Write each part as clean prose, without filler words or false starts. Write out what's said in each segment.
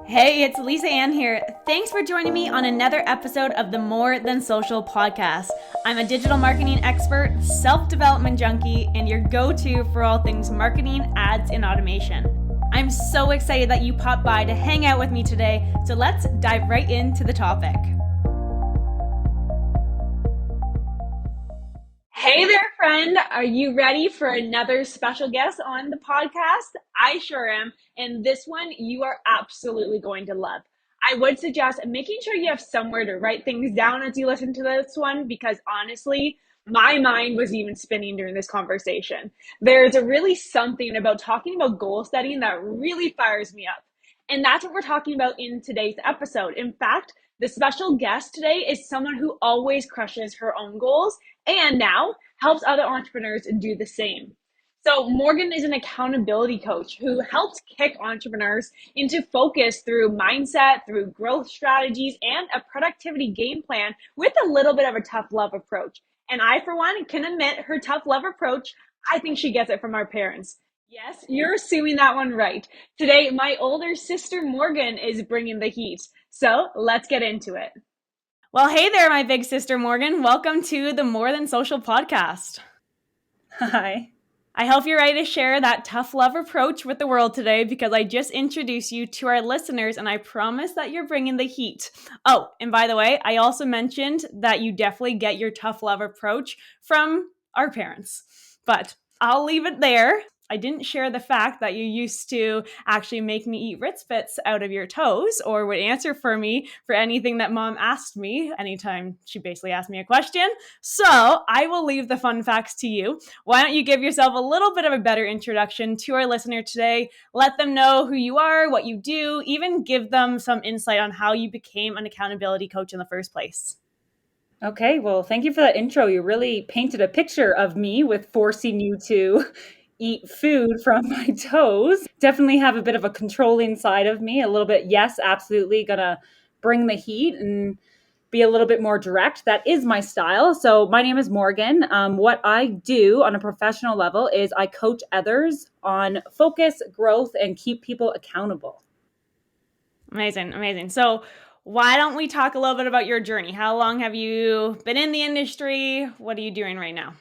Hey, it's Lisa Ann here. Thanks for joining me on another episode of the More Than Social podcast. I'm a digital marketing expert, self-development junkie, and your go-to for all things marketing, ads, and automation. I'm so excited that you popped by to hang out with me today, so let's dive right into the topic. Hey there, friend. Are you ready for another special guest on the podcast? I sure am. And this one you are absolutely going to love. I would suggest making sure you have somewhere to write things down as you listen to this one, because honestly, my mind was even spinning during this conversation. There's a really something about talking about goal setting that really fires me up. And that's what we're talking about in today's episode. In fact, the special guest today is someone who always crushes her own goals and now helps other entrepreneurs do the same. So Morgan is an accountability coach who helps kick entrepreneurs into focus through mindset, through growth strategies, and a productivity game plan with a little bit of a tough love approach. And I, for one, can admit her tough love approach, I think she gets it from our parents. Yes, you're assuming that one right. Today, my older sister Morgan is bringing the heat. So let's get into it. Well, hey there, my big sister Morgan. Welcome to the More Than Social podcast. Hi. I hope you're ready to share that tough love approach with the world today, because I just introduced you to our listeners and I promise that you're bringing the heat. Oh, and by the way, I also mentioned that you definitely get your tough love approach from our parents, but I'll leave it there. I didn't share the fact that you used to actually make me eat Ritz Bits out of your toes, or would answer for me for anything that mom asked me anytime she basically asked me a question. So I will leave the fun facts to you. Why don't you give yourself a little bit of a better introduction to our listener today? Let them know who you are, what you do, even give them some insight on how you became an accountability coach in the first place. Okay, well, thank you for that intro. You really painted a picture of me with forcing you to eat food from my toes. Definitely have a bit of a controlling side of me, a little bit. Yes, absolutely gonna bring the heat and be a little bit more direct. That is my style. So my name is Morgan. What I do on a professional level is I coach others on focus, growth, and keep people accountable. Amazing, amazing. So why don't we talk a little bit about your journey? How long have you been in the industry? What are you doing right now?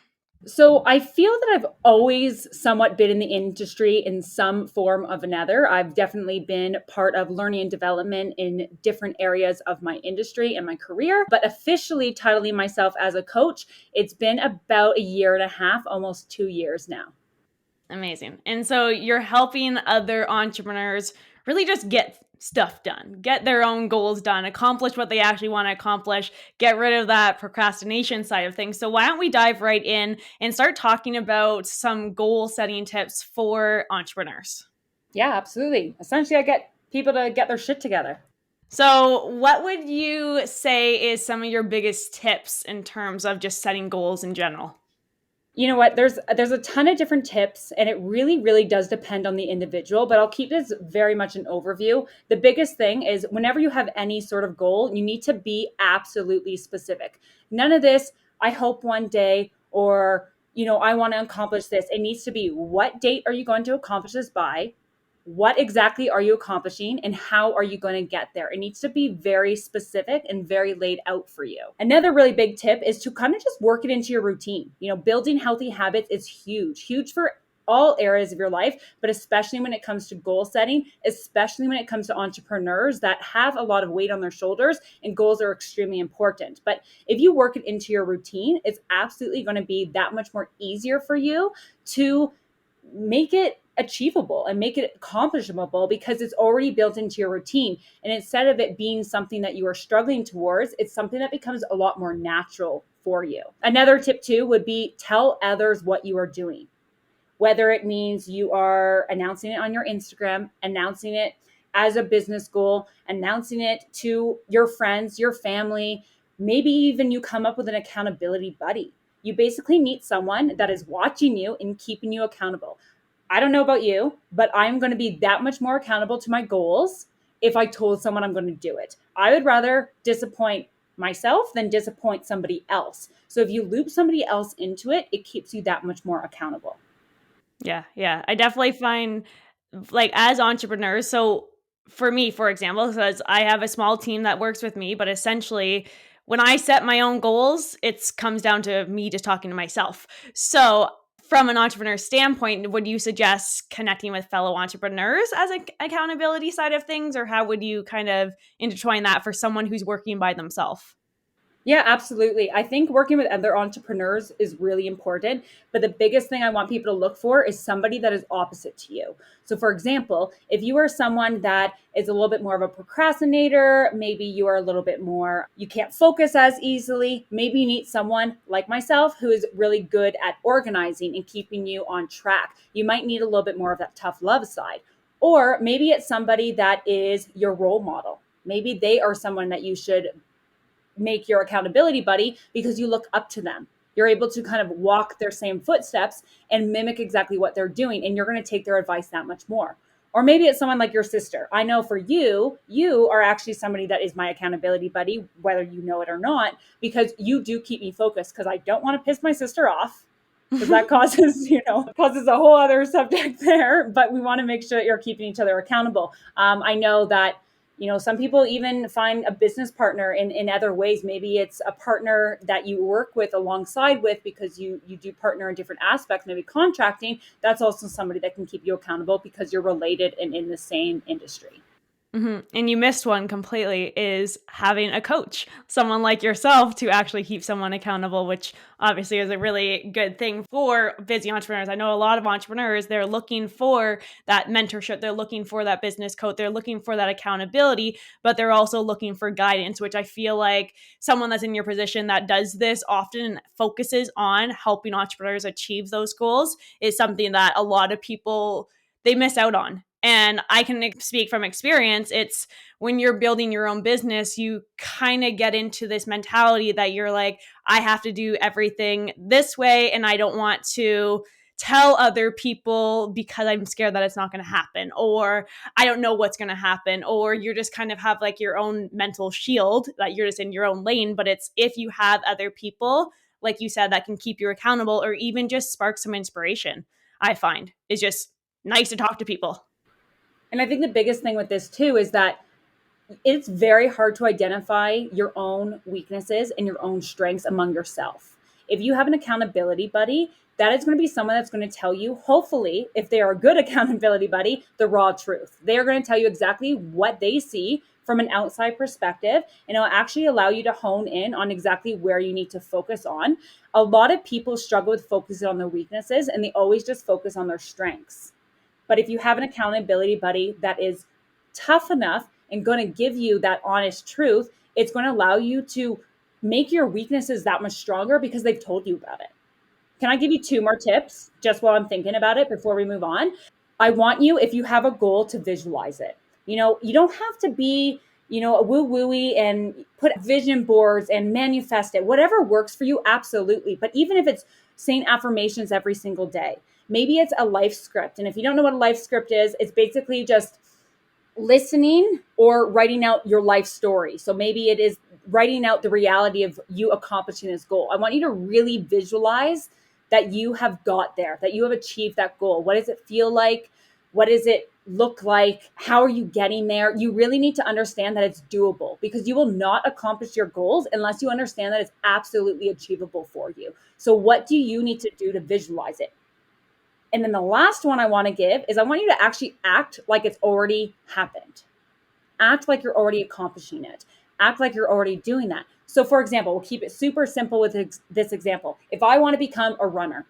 So I feel that I've always somewhat been in the industry in some form of another. I've definitely been part of learning and development in different areas of my industry and my career, but officially titling myself as a coach, it's been about a year and a half, almost 2 years now. Amazing. And so you're helping other entrepreneurs really just get stuff done, get their own goals done, accomplish what they actually want to accomplish, get rid of that procrastination side of things. So why don't we dive right in and start talking about some goal setting tips for entrepreneurs? Yeah, absolutely. Essentially, I get people to get their shit together. So what would you say is some of your biggest tips in terms of just setting goals in general? You know what? There's a ton of different tips, and it really does depend on the individual, but I'll keep this very much an overview. The biggest thing is whenever you have any sort of goal, you need to be absolutely specific. None of this, I hope one day, or I want to accomplish this. It needs to be, what date are you going to accomplish this by? What exactly are you accomplishing and how are you going to get there? It needs to be very specific and very laid out for you. Another really big tip is to kind of just work it into your routine. Building healthy habits is huge for all areas of your life, but especially when it comes to goal setting, especially when it comes to entrepreneurs that have a lot of weight on their shoulders, and goals are extremely important. But if you work it into your routine, it's absolutely going to be that much more easier for you to make it achievable and make it accomplishable because it's already built into your routine. And instead of it being something that you are struggling towards, it's something that becomes a lot more natural for you. Another tip too would be tell others what you are doing. Whether it means you are announcing it on your Instagram, announcing it as a business goal, announcing it to your friends, your family, maybe even you come up with an accountability buddy. You basically need someone that is watching you and keeping you accountable. I don't know about you, but I'm going to be that much more accountable to my goals if I told someone I'm going to do it. I would rather disappoint myself than disappoint somebody else. So if you loop somebody else into it, it keeps you that much more accountable. Yeah. I definitely find, like, as entrepreneurs, so for me, for example, because I have a small team that works with me, but essentially when I set my own goals, it comes down to me just talking to myself. So from an entrepreneur standpoint, would you suggest connecting with fellow entrepreneurs as an accountability side of things, or how would you kind of intertwine that for someone who's working by themselves? Yeah, absolutely. I think working with other entrepreneurs is really important. But the biggest thing I want people to look for is somebody that is opposite to you. So, for example, if you are someone that is a little bit more of a procrastinator, maybe you are a little bit more, you can't focus as easily. Maybe you need someone like myself who is really good at organizing and keeping you on track. You might need a little bit more of that tough love side. Or maybe it's somebody that is your role model. Maybe they are someone that you should make your accountability buddy because you look up to them. You're able to kind of walk their same footsteps and mimic exactly what they're doing. And you're going to take their advice that much more. Or maybe it's someone like your sister. I know for you, you are actually somebody that is my accountability buddy, whether you know it or not, because you do keep me focused because I don't want to piss my sister off because that causes, causes a whole other subject there. But we want to make sure that you're keeping each other accountable. I know that some people even find a business partner in other ways. Maybe it's a partner that you work with alongside with because you do partner in different aspects, maybe contracting. That's also somebody that can keep you accountable because you're related and in the same industry. And you missed one completely, is having a coach, someone like yourself to actually keep someone accountable, which obviously is a really good thing for busy entrepreneurs. I know a lot of entrepreneurs, they're looking for that mentorship, they're looking for that business coach, they're looking for that accountability, but they're also looking for guidance, which I feel like someone that's in your position that does this often focuses on helping entrepreneurs achieve those goals is something that a lot of people they miss out on. And I can speak from experience. It's when you're building your own business, you kind of get into this mentality that you're like, I have to do everything this way. And I don't want to tell other people because I'm scared that it's not going to happen, or I don't know what's going to happen, or you're just kind of have like your own mental shield that you're just in your own lane. But it's if you have other people, like you said, that can keep you accountable or even just spark some inspiration, I find is just nice to talk to people. And I think the biggest thing with this too is that it's very hard to identify your own weaknesses and your own strengths among yourself. If you have an accountability buddy, that is going to be someone that's going to tell you, hopefully, if they are a good accountability buddy, the raw truth. They are going to tell you exactly what they see from an outside perspective, and it'll actually allow you to hone in on exactly where you need to focus on. A lot of people struggle with focusing on their weaknesses and they always just focus on their strengths. But if you have an accountability buddy that is tough enough and going to give you that honest truth, it's going to allow you to make your weaknesses that much stronger because they've told you about it. Can I give you two more tips just while I'm thinking about it before we move on? I want you, if you have a goal, to visualize it. You don't have to be, a woo wooey and put vision boards and manifest it. Whatever works for you, absolutely. But even if it's saying affirmations every single day, maybe it's a life script. And if you don't know what a life script is, it's basically just listening or writing out your life story. So maybe it is writing out the reality of you accomplishing this goal. I want you to really visualize that you have got there, that you have achieved that goal. What does it feel like? What does it look like? How are you getting there? You really need to understand that it's doable because you will not accomplish your goals unless you understand that it's absolutely achievable for you. So what do you need to do to visualize it? And then the last one I want to give is I want you to actually act like it's already happened. Act like you're already accomplishing it. Act like you're already doing that. So, for example, we'll keep it super simple with this example. If I want to become a runner,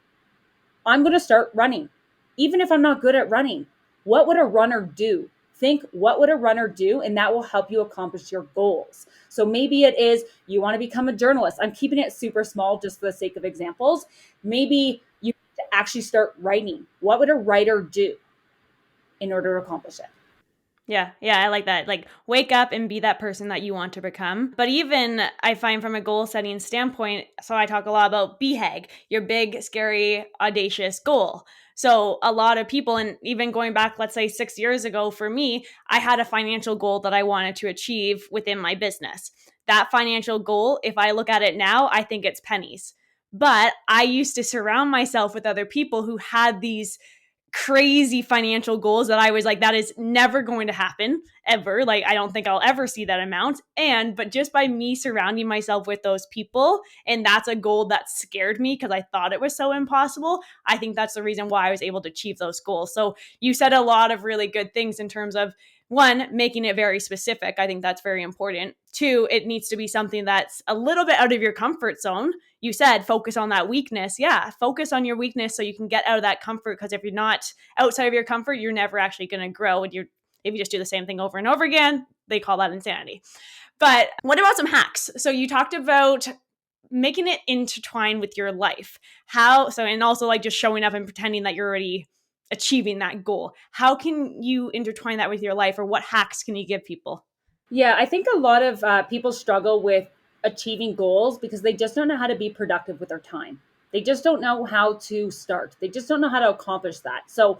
I'm going to start running. Even if I'm not good at running, what would a runner do? Think, what would a runner do? And that will help you accomplish your goals. So maybe it is you want to become a journalist. I'm keeping it super small just for the sake of examples. Maybe you need to actually start writing. What would a writer do in order to accomplish it? Yeah, I like that. Like, wake up and be that person that you want to become. But even I find from a goal setting standpoint, so I talk a lot about BHAG, your big, scary, audacious goal. So, a lot of people, and even going back, let's say 6 years ago for me, I had a financial goal that I wanted to achieve within my business. That financial goal, if I look at it now, I think it's pennies. But I used to surround myself with other people who had these crazy financial goals that I was like, that is never going to happen ever. Like, I don't think I'll ever see that amount. But just by me surrounding myself with those people, and that's a goal that scared me because I thought it was so impossible. I think that's the reason why I was able to achieve those goals. So you said a lot of really good things in terms of, one, making it very specific. I think that's very important. Two, it needs to be something that's a little bit out of your comfort zone. You said focus on that weakness. Yeah, focus on your weakness so you can get out of that comfort, because if you're not outside of your comfort, you're never actually going to grow. And if you just do the same thing over and over again, they call that insanity. But what about some hacks? So you talked about making it intertwine with your life. And also like just showing up and pretending that you're already achieving that goal. How can you intertwine that with your life, or what hacks can you give people? Yeah, I think a lot of people struggle with achieving goals because they just don't know how to be productive with their time. They just don't know how to start. They just don't know how to accomplish that. So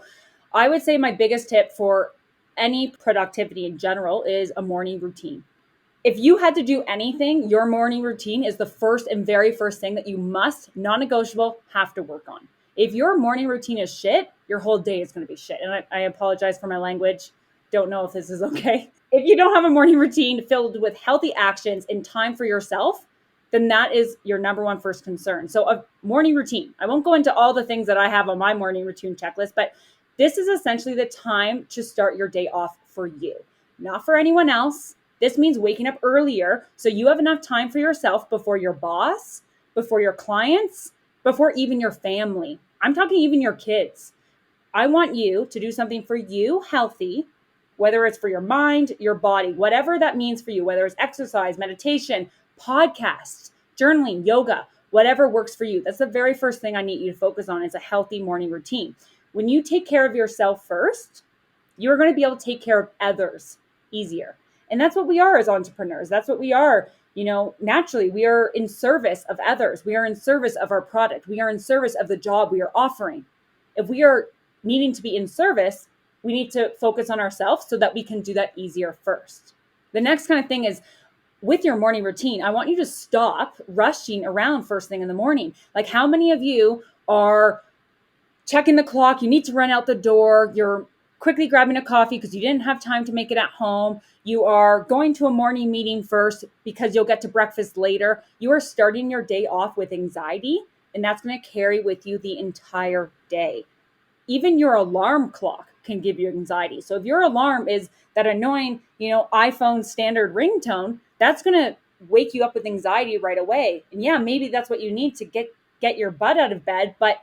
I would say my biggest tip for any productivity in general is a morning routine. If you had to do anything, your morning routine is the first and very first thing that you must, non-negotiable, have to work on. If your morning routine is shit, your whole day is going to be shit. And I apologize for my language. Don't know if this is okay. If you don't have a morning routine filled with healthy actions and time for yourself, then that is your number one first concern. So a morning routine. I won't go into all the things that I have on my morning routine checklist, but this is essentially the time to start your day off for you, not for anyone else. This means waking up earlier so you have enough time for yourself before your boss, before your clients, before even your family. I'm talking even your kids. I want you to do something for you healthy, whether it's for your mind, your body, whatever that means for you, whether it's exercise, meditation, podcasts, journaling, yoga, whatever works for you. That's the very first thing I need you to focus on is a healthy morning routine. When you take care of yourself first, you're going to be able to take care of others easier. And that's what we are as entrepreneurs. That's what we are. Naturally, we are in service of others. We are in service of our product. We are in service of the job we are offering. If we are needing to be in service, we need to focus on ourselves so that we can do that easier first. The next kind of thing is with your morning routine, I want you to stop rushing around first thing in the morning. Like, how many of you are checking the clock? You need to run out the door. You're quickly grabbing a coffee because you didn't have time to make it at home. You are going to a morning meeting first because you'll get to breakfast later. You are starting your day off with anxiety, and that's going to carry with you the entire day. Even your alarm clock can give you anxiety. So if your alarm is that annoying, iPhone standard ringtone, that's going to wake you up with anxiety right away. And yeah, maybe that's what you need to get your butt out of bed. But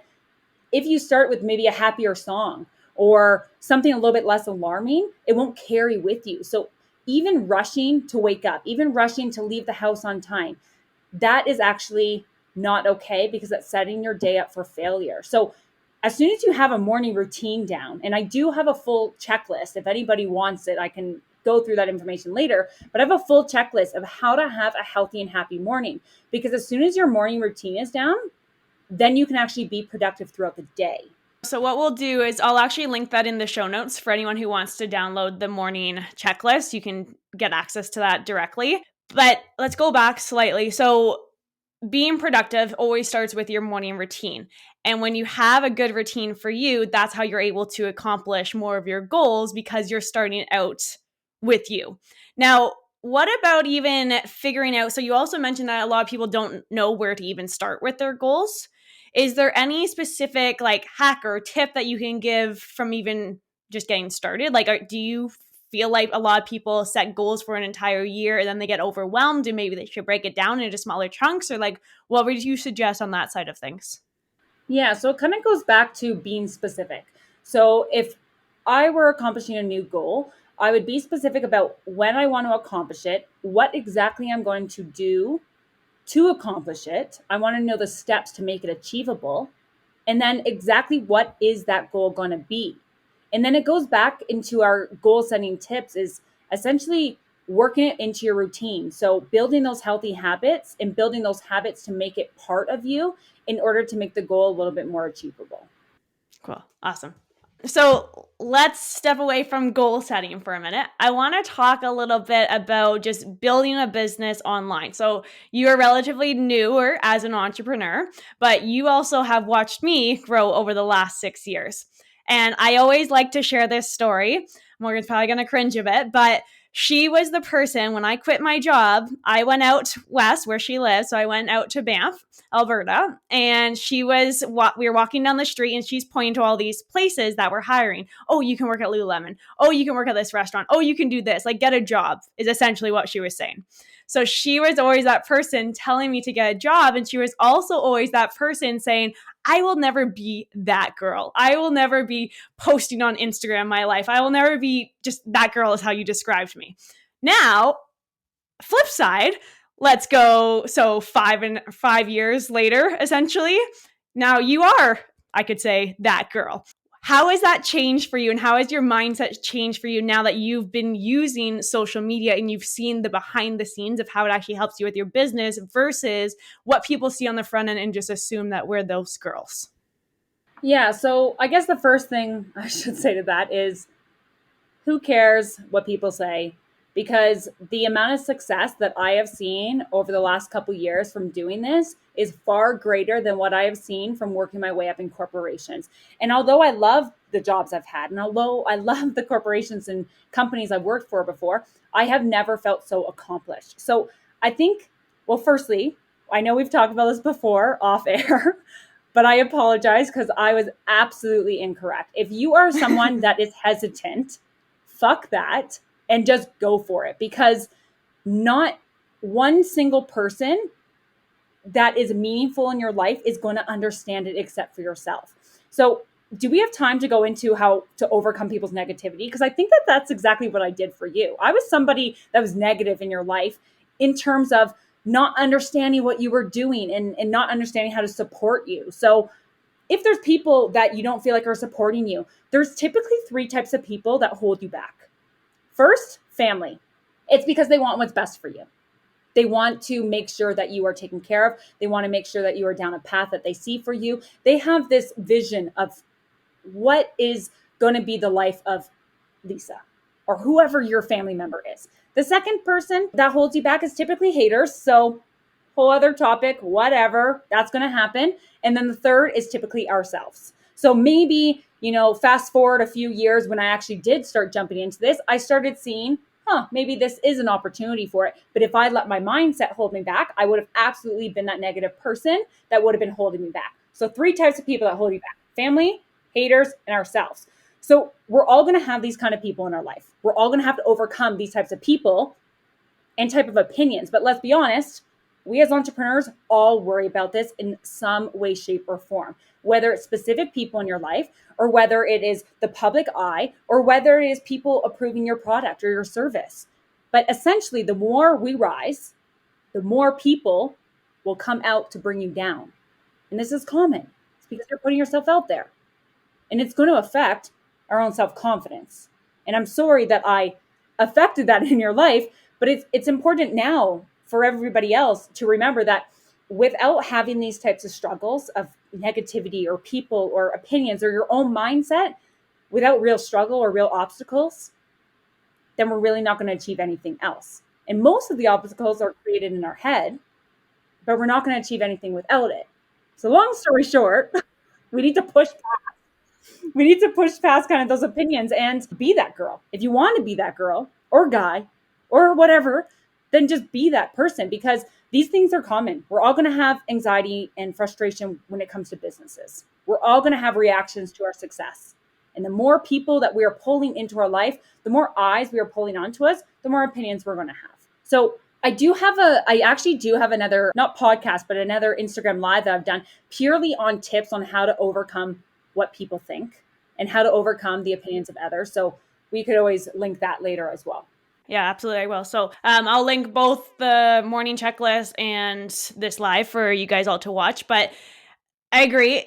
if you start with maybe a happier song or something a little bit less alarming, it won't carry with you. So even rushing to wake up, even rushing to leave the house on time, that is actually not okay because that's setting your day up for failure. So as soon as you have a morning routine down, and I do have a full checklist, if anybody wants it, I can go through that information later, but I have a full checklist of how to have a healthy and happy morning. Because as soon as your morning routine is down, then you can actually be productive throughout the day. So what we'll do is I'll actually link that in the show notes for anyone who wants to download the morning checklist. You can get access to that directly. But let's go back slightly. So being productive always starts with your morning routine. And when you have a good routine for you, that's how you're able to accomplish more of your goals because you're starting out with you. Now, what about even figuring out? So you also mentioned that a lot of people don't know where to even start with their goals. Is there any specific hack or tip that you can give from even just getting started? Do you feel like a lot of people set goals for an entire year and then they get overwhelmed and maybe they should break it down into smaller chunks? Or what would you suggest on that side of things? Yeah, so it kind of goes back to being specific. So if I were accomplishing a new goal, I would be specific about when I want to accomplish it, what exactly I'm going to do to accomplish it. I want to know the steps to make it achievable. And then exactly what is that goal going to be? And then it goes back into our goal setting tips is essentially working it into your routine. So building those healthy habits and building those habits to make it part of you in order to make the goal a little bit more achievable. Cool. Awesome. So let's step away from goal setting for a minute. I want to talk a little bit about just building a business online. So you are relatively newer as an entrepreneur, but you also have watched me grow over the last 6 years. And I always like to share this story. Morgan's probably going to cringe a bit, but she was the person when I quit my job. I went out west where she lives. So I went out to Banff, Alberta, and we were walking down the street and she's pointing to all these places that were hiring. Oh, you can work at Lululemon. Oh, you can work at this restaurant. Oh, you can do this. Like, get a job is essentially what she was saying. So she was always that person telling me to get a job. And she was also always that person saying, I will never be that girl. I will never be posting on Instagram my life. I will never be just that girl is how you described me. Now, flip side, let's go. So 5 years later, essentially, now you are, I could say, that girl. How has that changed for you, and how has your mindset changed for you now that you've been using social media and you've seen the behind the scenes of how it actually helps you with your business versus what people see on the front end and just assume that we're those girls? Yeah, so I guess the first thing I should say to that is, who cares what people say? Because the amount of success that I have seen over the last couple years from doing this is far greater than what I have seen from working my way up in corporations. And although I love the jobs I've had, and although I love the corporations and companies I've worked for before, I have never felt so accomplished. So I think, well, firstly, I know we've talked about this before off air, but I apologize because I was absolutely incorrect. If you are someone that is hesitant, fuck that and just go for it, because not one single person that is meaningful in your life is going to understand it except for yourself. So do we have time to go into how to overcome people's negativity? Because I think that that's exactly what I did for you. I was somebody that was negative in your life in terms of not understanding what you were doing and not understanding how to support you. So if there's people that you don't feel like are supporting you, there's typically 3 types of people that hold you back. First, family. It's because they want what's best for you. They want to make sure that you are taken care of. They want to make sure that you are down a path that they see for you. They have this vision of what is going to be the life of Lisa or whoever your family member is. The second person that holds you back is typically haters. So whole other topic, whatever, that's going to happen. And then the third is typically ourselves. So maybe, fast forward a few years when I actually did start jumping into this, I started seeing, maybe this is an opportunity for it. But if I let my mindset hold me back, I would have absolutely been that negative person that would have been holding me back. So 3 types of people that hold you back: family, haters, and ourselves. So we're all going to have these kind of people in our life. We're all going to have to overcome these types of people and type of opinions. But let's be honest, we as entrepreneurs all worry about this in some way, shape, or form, whether it's specific people in your life, or whether it is the public eye, or whether it is people approving your product or your service. But essentially, the more we rise, the more people will come out to bring you down. And this is common. It's because you're putting yourself out there. And it's going to affect our own self-confidence. And I'm sorry that I affected that in your life, but it's important now for everybody else to remember that without having these types of struggles of negativity or people or opinions or your own mindset, without real struggle or real obstacles, then we're really not going to achieve anything else. And most of the obstacles are created in our head, but we're not going to achieve anything without it. So long story short, we need to push past kind of those opinions and be that girl. If you want to be that girl or guy or whatever, then just be that person, because these things are common. We're all going to have anxiety and frustration when it comes to businesses. We're all going to have reactions to our success. And the more people that we are pulling into our life, the more eyes we are pulling onto us, the more opinions we're going to have. So I actually do have another, not podcast, but another Instagram live that I've done purely on tips on how to overcome what people think and how to overcome the opinions of others. So we could always link that later as well. Yeah, absolutely. I will. So I'll link both the morning checklist and this live for you guys all to watch. But I agree.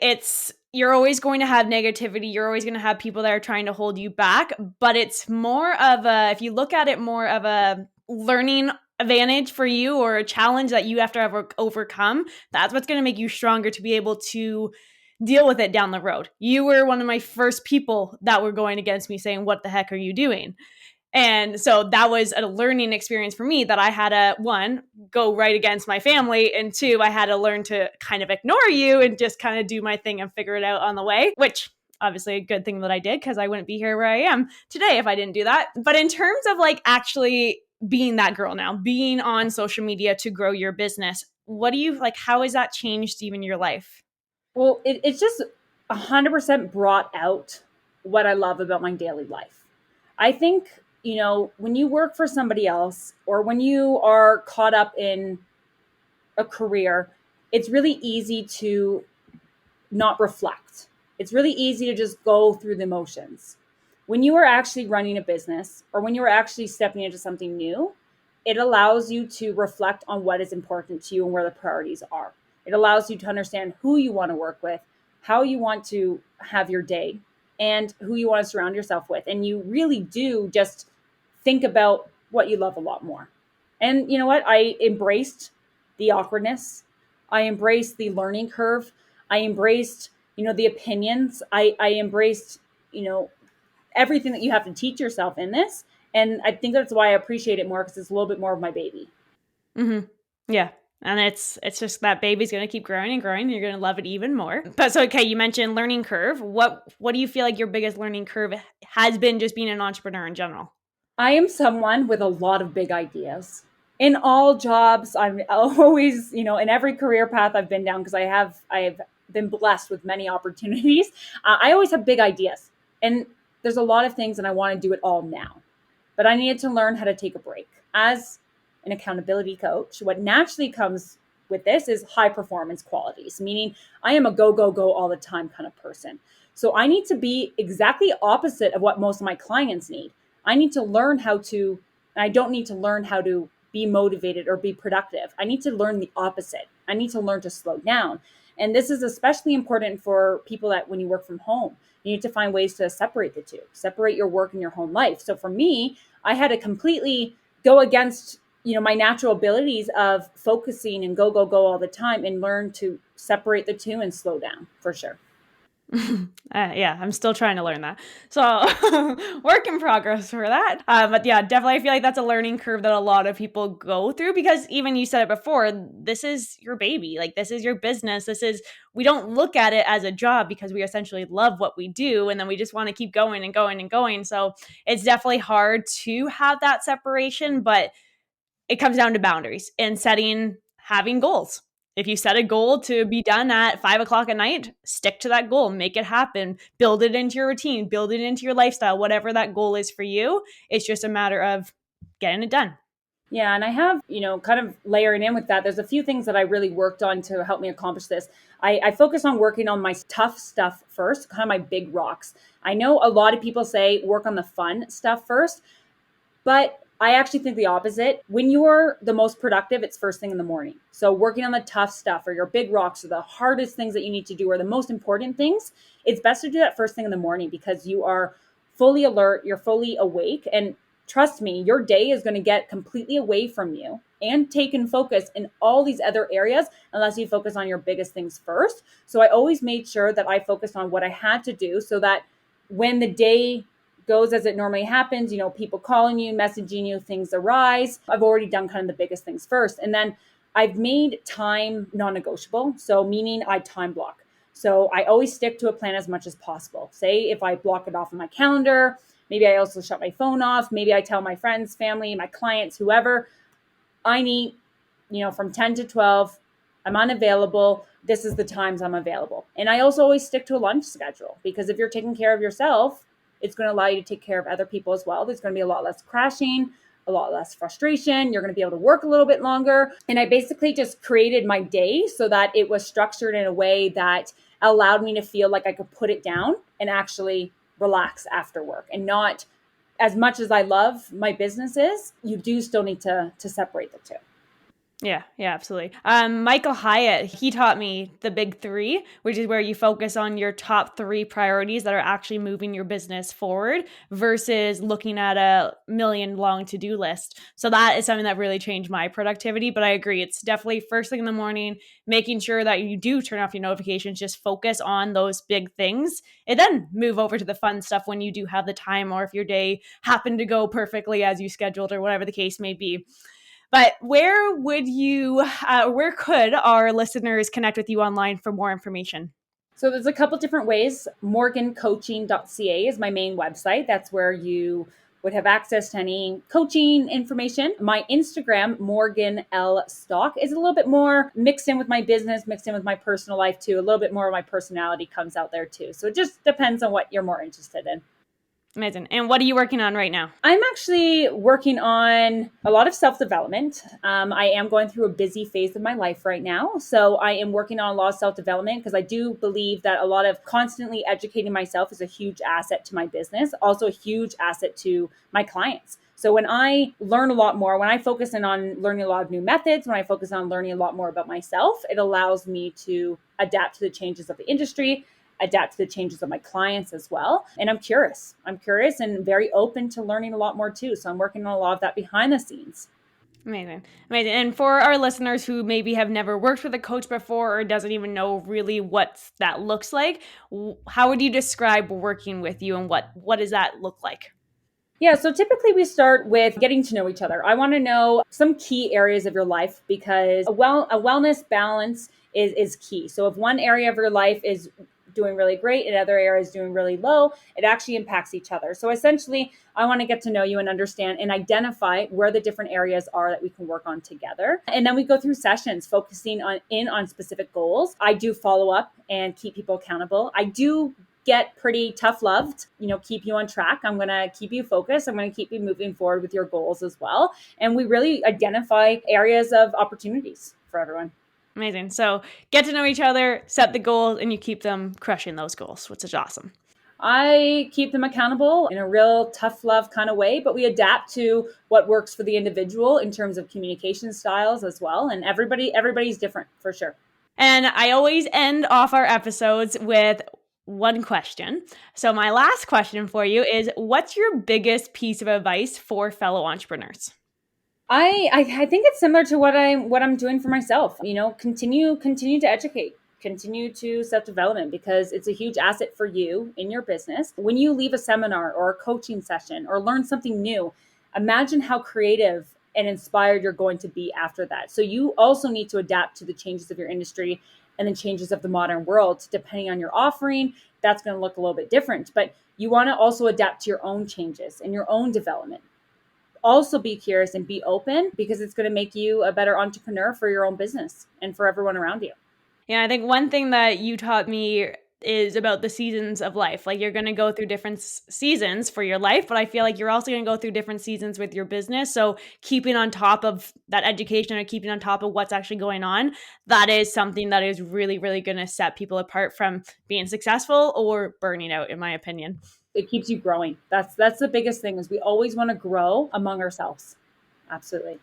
You're always going to have negativity. You're always going to have people that are trying to hold you back. But it's more of if you look at it more of a learning advantage for you or a challenge that you have to overcome, that's what's going to make you stronger to be able to deal with it down the road. You were one of my first people that were going against me saying, what the heck are you doing? And so that was a learning experience for me that I had to, 1, go right against my family, and 2, I had to learn to kind of ignore you and just kind of do my thing and figure it out on the way, which obviously a good thing that I did because I wouldn't be here where I am today if I didn't do that. But in terms of like actually being that girl now, being on social media to grow your business, what do you like? How has that changed even your life? Well, it's just 100% brought out what I love about my daily life. I think, when you work for somebody else or when you are caught up in a career, it's really easy to not reflect. It's really easy to just go through the motions. When you are actually running a business or when you're actually stepping into something new, it allows you to reflect on what is important to you and where the priorities are. It allows you to understand who you want to work with, how you want to have your day, and who you want to surround yourself with. And you really do just think about what you love a lot more. And you know what? I embraced the awkwardness. I embraced the learning curve. I embraced, the opinions. I embraced, you know, everything that you have to teach yourself in this. And I think that's why I appreciate it more because it's a little bit more of my baby. Mm-hmm. Yeah. And it's just that baby's going to keep growing and growing. And you're going to love it even more. But so, okay, you mentioned learning curve. What do you feel like your biggest learning curve has been just being an entrepreneur in general? I am someone with a lot of big ideas. In all jobs, I'm always, in every career path I've been down, because I have been blessed with many opportunities. I always have big ideas, and there's a lot of things, and I want to do it all now. But I needed to learn how to take a break. As an accountability coach, what naturally comes with this is high performance qualities, meaning I am a go, go, go all the time kind of person. So I need to be exactly opposite of what most of my clients need. I need to learn how to, and I don't need to learn how to be motivated or be productive. I need to learn the opposite. I need to learn to slow down. And this is especially important for people that when you work from home, you need to find ways to separate the two, separate your work and your home life. So for me, I had to completely go against, my natural abilities of focusing and go, go, go all the time and learn to separate the two and slow down for sure. Yeah, I'm still trying to learn that. So, work in progress for that. But yeah, definitely, I feel like that's a learning curve that a lot of people go through because even you said it before, this is your baby. Like, this is your business. We don't look at it as a job because we essentially love what we do. And then we just want to keep going and going and going. So, it's definitely hard to have that separation, but it comes down to boundaries and having goals. If you set a goal to be done at 5 o'clock at night, stick to that goal, make it happen, build it into your routine, build it into your lifestyle, whatever that goal is for you. It's just a matter of getting it done. Yeah, and I have, kind of layering in with that, there's a few things that I really worked on to help me accomplish this. I focus on working on my tough stuff first, kind of my big rocks. I know a lot of people say work on the fun stuff first, but I actually think the opposite. When you're the most productive, it's first thing in the morning. So working on the tough stuff or your big rocks or the hardest things that you need to do or the most important things, it's best to do that first thing in the morning because you are fully alert, you're fully awake. And trust me, your day is going to get completely away from you and taken focus in all these other areas unless you focus on your biggest things first. So I always made sure that I focused on what I had to do so that when the day goes as it normally happens, people calling you, messaging you, things arise. I've already done kind of the biggest things first. And then I've made time non-negotiable. So meaning I time block. So I always stick to a plan as much as possible. Say if I block it off in my calendar, maybe I also shut my phone off. Maybe I tell my friends, family, my clients, whoever, I need, from 10 to 12, I'm unavailable. This is the times I'm available. And I also always stick to a lunch schedule because if you're taking care of yourself, it's going to allow you to take care of other people as well. There's going to be a lot less crashing, a lot less frustration. You're going to be able to work a little bit longer. And I basically just created my day so that it was structured in a way that allowed me to feel like I could put it down and actually relax after work and not as much as I love my businesses, you do still need to separate the two. Yeah, absolutely. Michael Hyatt, he taught me the big three, which is where you focus on your top three priorities that are actually moving your business forward versus looking at a million long to-do list. So that is something that really changed my productivity. But I agree, it's definitely first thing in the morning, making sure that you do turn off your notifications, just focus on those big things, and then move over to the fun stuff when you do have the time or if your day happened to go perfectly as you scheduled or whatever the case may be. But where could our listeners connect with you online for more information? So there's a couple different ways. Morgancoaching.ca is my main website. That's where you would have access to any coaching information. My Instagram, Morgan L Stock, is a little bit more mixed in with my business, mixed in with my personal life too. A little bit more of my personality comes out there too. So it just depends on what you're more interested in. Amazing. And what are you working on right now? I'm actually working on a lot of self-development. I am going through a busy phase of my life right now. So I am working on a lot of self-development because I do believe that a lot of constantly educating myself is a huge asset to my business, also a huge asset to my clients. So when I learn a lot more, when I focus in on learning a lot of new methods, when I focus on learning a lot more about myself, it allows me to adapt to the changes of the industry, adapt to the changes of my clients as well. And I'm curious and very open to learning a lot more too. So I'm working on a lot of that behind the scenes. Amazing. And for our listeners who maybe have never worked with a coach before or doesn't even know really what that looks like, how would you describe working with you, and what does that look like? Yeah, so typically we start with getting to know each other. I want to know some key areas of your life because a wellness balance is key. So if one area of your life is doing really great and other areas doing really low, it actually impacts each other. So essentially, I want to get to know you and understand and identify where the different areas are that we can work on together. And then we go through sessions focusing on specific goals. I do follow up and keep people accountable. I do get pretty tough loved, keep you on track. I'm going to keep you focused. I'm going to keep you moving forward with your goals as well. And we really identify areas of opportunities for everyone. Amazing. So get to know each other, set the goals, and you keep them crushing those goals, which is awesome. I keep them accountable in a real tough love kind of way, but we adapt to what works for the individual in terms of communication styles as well. And everybody's different for sure. And I always end off our episodes with one question. So my last question for you is, what's your biggest piece of advice for fellow entrepreneurs? I think it's similar to what I'm doing for myself. Continue to educate, continue to self-development because it's a huge asset for you in your business. When you leave a seminar or a coaching session or learn something new, imagine how creative and inspired you're going to be after that. So you also need to adapt to the changes of your industry and the changes of the modern world. Depending on your offering, that's going to look a little bit different, but you want to also adapt to your own changes and your own development. Also be curious and be open because it's going to make you a better entrepreneur for your own business and for everyone around you. Yeah, I think one thing that you taught me is about the seasons of life. Like, you're going to go through different seasons for your life, but I feel like you're also going to go through different seasons with your business. So keeping on top of that education or keeping on top of what's actually going on, that is something that is really, really going to set people apart from being successful or burning out, in my opinion. It keeps you growing. That's the biggest thing is we always want to grow among ourselves. Absolutely.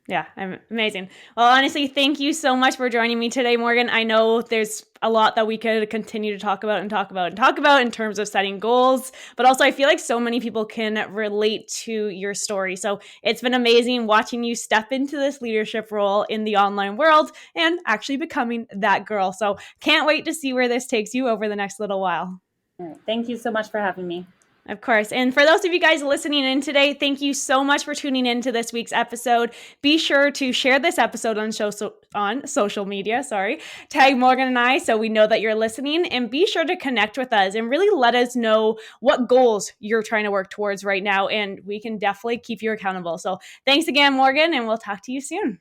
Yeah, amazing. Well, honestly, thank you so much for joining me today, Morgan. I know there's a lot that we could continue to talk about in terms of setting goals, but also I feel like so many people can relate to your story. So it's been amazing watching you step into this leadership role in the online world and actually becoming that girl. So can't wait to see where this takes you over the next little while. All right. Thank you so much for having me. Of course. And for those of you guys listening in today, thank you so much for tuning in to this week's episode. Be sure to share this episode on social media, tag Morgan and I so we know that you're listening, and be sure to connect with us and really let us know what goals you're trying to work towards right now, and we can definitely keep you accountable. So thanks again, Morgan, and we'll talk to you soon.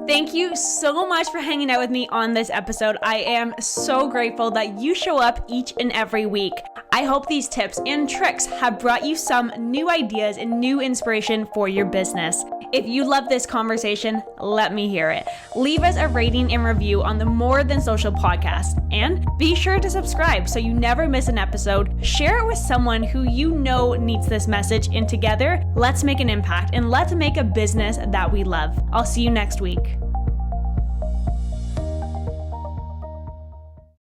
Thank you so much for hanging out with me on this episode. I am so grateful that you show up each and every week. I hope these tips and tricks have brought you some new ideas and new inspiration for your business. If you love this conversation, let me hear it. Leave us a rating and review on the More Than Social podcast, and be sure to subscribe so you never miss an episode. Share it with someone who you know needs this message, and together, let's make an impact and let's make a business that we love. I'll see you next week.